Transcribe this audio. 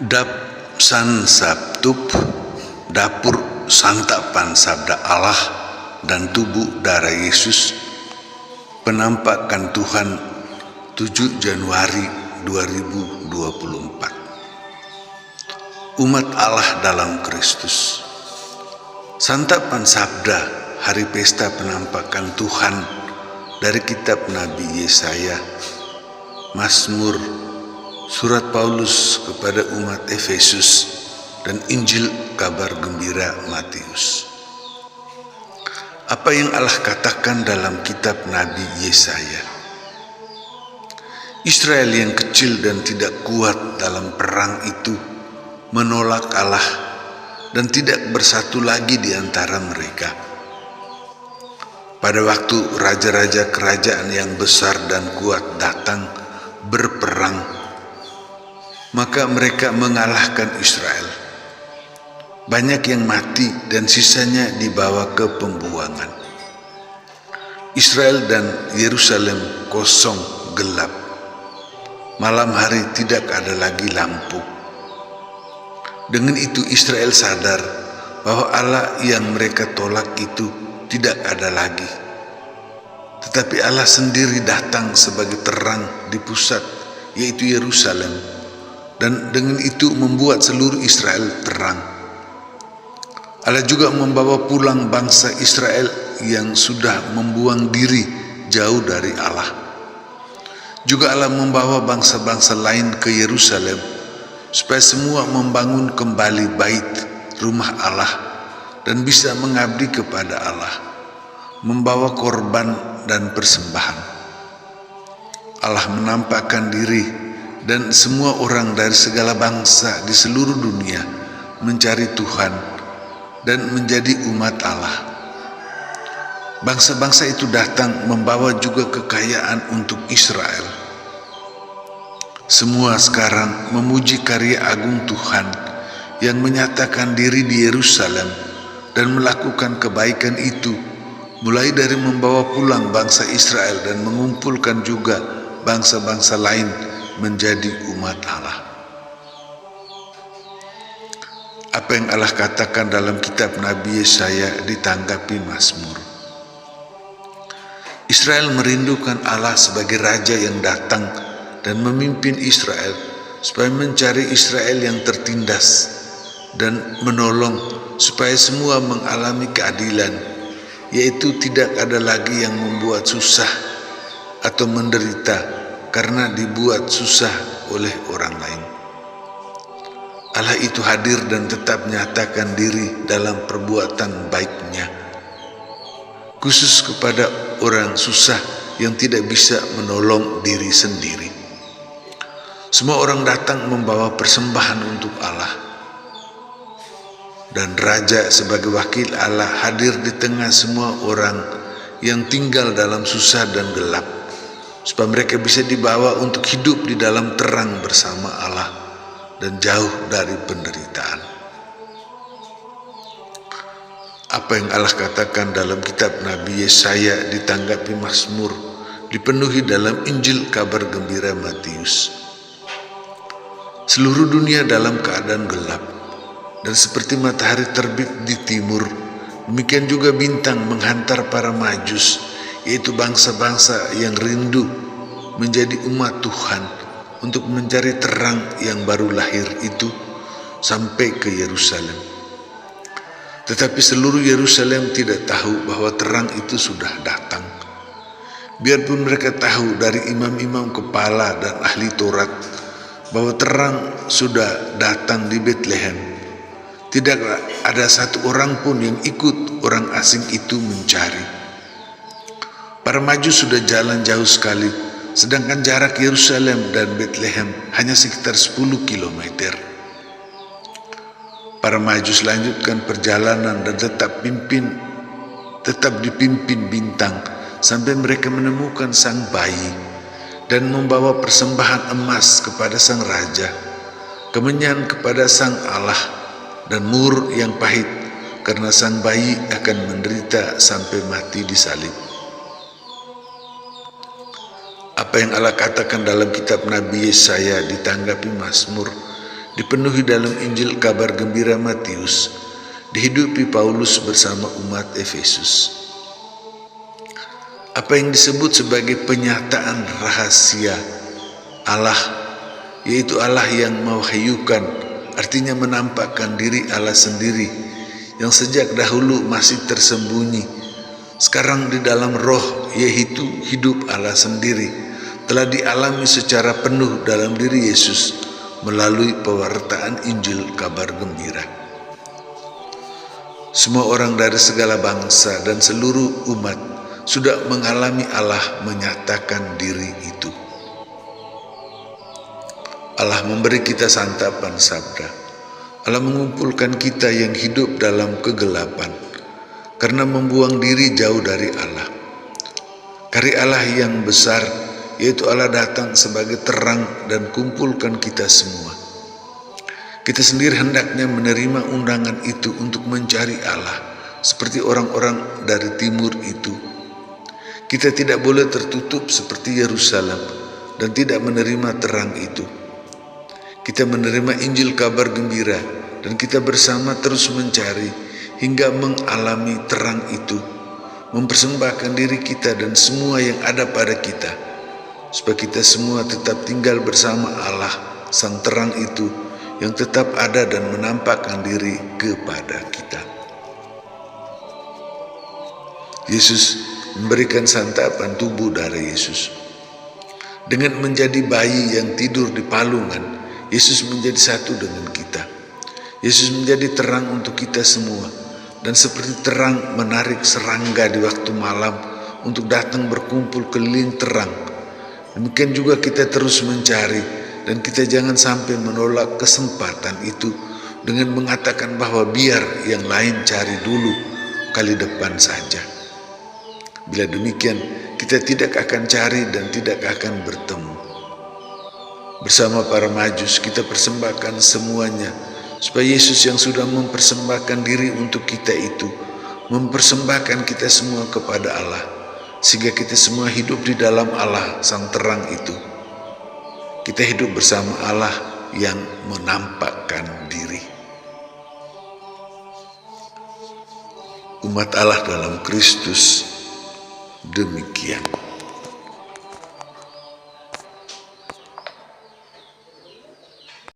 Dap San Sabtup, dapur santapan sabda Allah dan tubuh darah Yesus, penampakan Tuhan 7 Januari 2024. Umat Allah dalam Kristus. Santapan sabda hari pesta penampakan Tuhan dari kitab Nabi Yesaya, Mazmur, surat Paulus kepada umat Efesus, dan Injil kabar gembira Matius. Apa yang Allah katakan dalam kitab Nabi Yesaya? Israel yang kecil dan tidak kuat dalam perang itu menolak Allah dan tidak bersatu lagi di antara mereka. Pada waktu raja-raja kerajaan yang besar dan kuat datang berperang, maka mereka mengalahkan Israel. Banyak yang mati dan sisanya dibawa ke pembuangan. Israel dan Yerusalem kosong, gelap. Malam hari tidak ada lagi lampu. Dengan itu Israel sadar bahwa Allah yang mereka tolak itu tidak ada lagi. Tetapi Allah sendiri datang sebagai terang di pusat, yaitu Yerusalem, dan dengan itu membuat seluruh Israel terang. Allah juga membawa pulang bangsa Israel yang sudah membuang diri jauh dari Allah. Juga Allah membawa bangsa-bangsa lain ke Yerusalem supaya semua membangun kembali bait rumah Allah dan bisa mengabdi kepada Allah, membawa korban dan persembahan. Allah menampakkan diri dan semua orang dari segala bangsa di seluruh dunia mencari Tuhan dan menjadi umat Allah. Bangsa-bangsa itu datang membawa juga kekayaan untuk Israel. Semua sekarang memuji karya agung Tuhan yang menyatakan diri di Yerusalem dan melakukan kebaikan itu, mulai dari membawa pulang bangsa Israel dan mengumpulkan juga bangsa-bangsa lain menjadi umat Allah. Apa yang Allah katakan dalam kitab Nabi Yesaya ditanggapi Mazmur. Israel merindukan Allah sebagai Raja yang datang dan memimpin Israel supaya mencari Israel yang tertindas dan menolong supaya semua mengalami keadilan, yaitu tidak ada lagi yang membuat susah atau menderita karena dibuat susah oleh orang lain. Allah itu hadir dan tetap menyatakan diri dalam perbuatan baik-Nya, khusus kepada orang susah yang tidak bisa menolong diri sendiri. Semua orang datang membawa persembahan untuk Allah, dan Raja sebagai wakil Allah hadir di tengah semua orang yang tinggal dalam susah dan gelap, supaya mereka bisa dibawa untuk hidup di dalam terang bersama Allah dan jauh dari penderitaan. Apa yang Allah katakan dalam kitab Nabi Yesaya ditanggapi Mazmur dipenuhi dalam Injil kabar gembira Matius. Seluruh dunia dalam keadaan gelap, dan seperti matahari terbit di timur, demikian juga bintang menghantar para majus, yaitu bangsa-bangsa yang rindu menjadi umat Tuhan untuk mencari terang yang baru lahir itu sampai ke Yerusalem. Tetapi seluruh Yerusalem tidak tahu bahwa terang itu sudah datang. Biarpun mereka tahu dari imam-imam kepala dan ahli Taurat bahwa terang sudah datang di Betlehem, tidak ada satu orang pun yang ikut orang asing itu mencari. Para majus sudah jalan jauh sekali, sedangkan jarak Yerusalem dan Betlehem hanya sekitar 10 km. Para majus lanjutkan perjalanan dan tetap dipimpin bintang sampai mereka menemukan sang bayi dan membawa persembahan emas kepada sang raja, kemenyan kepada sang Allah, dan mur yang pahit karena sang bayi akan menderita sampai mati disalib. Apa yang Allah katakan dalam kitab Nabi Yesaya ditanggapi Mazmur dipenuhi dalam Injil kabar gembira Matius, dihidupi Paulus bersama umat Efesus. Apa yang disebut sebagai penyataan rahasia Allah, yaitu Allah yang mewahyukan, artinya menampakkan diri Allah sendiri yang sejak dahulu masih tersembunyi, sekarang di dalam roh, yaitu hidup Allah sendiri, telah dialami secara penuh dalam diri Yesus melalui pewartaan Injil kabar gembira. Semua orang dari segala bangsa dan seluruh umat sudah mengalami Allah menyatakan diri itu. Allah memberi kita santapan sabda. Allah mengumpulkan kita yang hidup dalam kegelapan karena membuang diri jauh dari Allah. Karya Allah yang besar, yaitu Allah datang sebagai terang dan kumpulkan kita semua. Kita sendiri hendaknya menerima undangan itu untuk mencari Allah, seperti orang-orang dari timur itu. Kita tidak boleh tertutup seperti Yerusalem dan tidak menerima terang itu. Kita menerima Injil kabar gembira dan kita bersama terus mencari hingga mengalami terang itu, mempersembahkan diri kita dan semua yang ada pada kita, supaya kita semua tetap tinggal bersama Allah, Sang Terang itu, yang tetap ada dan menampakkan diri kepada kita. Yesus memberikan santapan tubuh darah Yesus. Dengan menjadi bayi yang tidur di palungan, Yesus menjadi satu dengan kita. Yesus menjadi terang untuk kita semua, dan seperti terang menarik serangga di waktu malam untuk datang berkumpul keliling terang. Demikian juga kita terus mencari, dan kita jangan sampai menolak kesempatan itu dengan mengatakan bahwa biar yang lain cari dulu, kali depan saja. Bila demikian, kita tidak akan cari dan tidak akan bertemu. Bersama para majus kita persembahkan semuanya, supaya Yesus yang sudah mempersembahkan diri untuk kita itu mempersembahkan kita semua kepada Allah, sehingga kita semua hidup di dalam Allah, Sang Terang itu. Kita hidup bersama Allah yang menampakkan diri. Umat Allah dalam Kristus demikian.